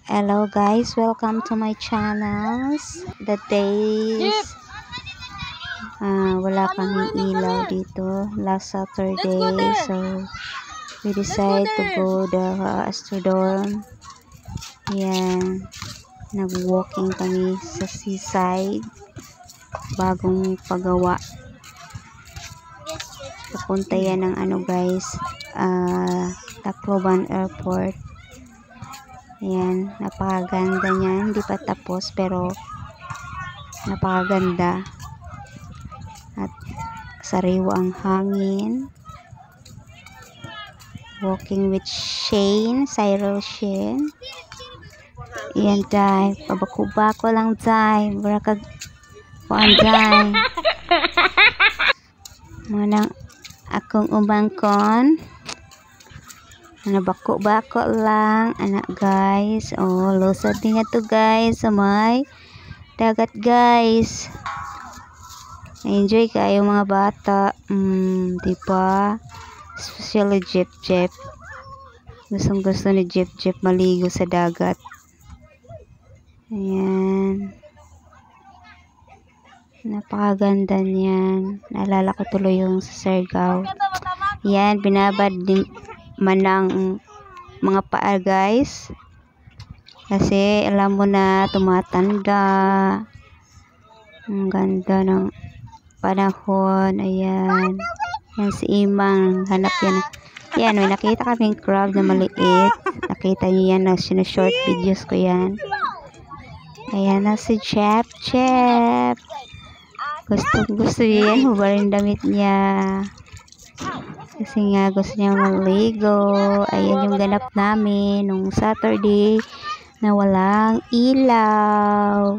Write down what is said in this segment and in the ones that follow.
Hello guys, welcome to my channels. The days wala kaming ilaw dito last Saturday, so we decided to go the Astrodome. Yan, nag-walking kami sa seaside, bagong pagawa. Papunta yan ng guys, Tacloban Airport. Ayan, napakaganda niyan. Hindi pa tapos pero napakaganda. At sariwa ang hangin. Walking with Cyril Shane. Ayan, day. Pabako-bako lang, day. Barakag kuan, day. Manang akong umangkon. Bako-bako lang, anak guys. Oh, lusad din to guys sa may dagat guys. Enjoy kayo mga bata. Diba? Especially Jeep. Gustong-gusto ni Jeep maligo sa dagat. Ayan. Napakaganda niyan. Naalala ko tuloy yung sa Siargao. Ayan, binabad din manang mga paa guys, kasi alam mo na tumatanda. Ang ganda ng panahon. Ayan, yan si Imang, hanap yan. Yan, may nakita kaming crab na maliit. Nakita niyo yan, na short videos ko yan. Ayan na si Chep. Gusto yan, hubarin damit niya kasi nga gusto niya maligo. Ayan yung ganap namin nung Saturday na walang ilaw.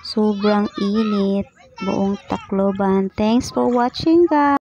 Sobrang init buong Tacloban. Thanks for watching guys.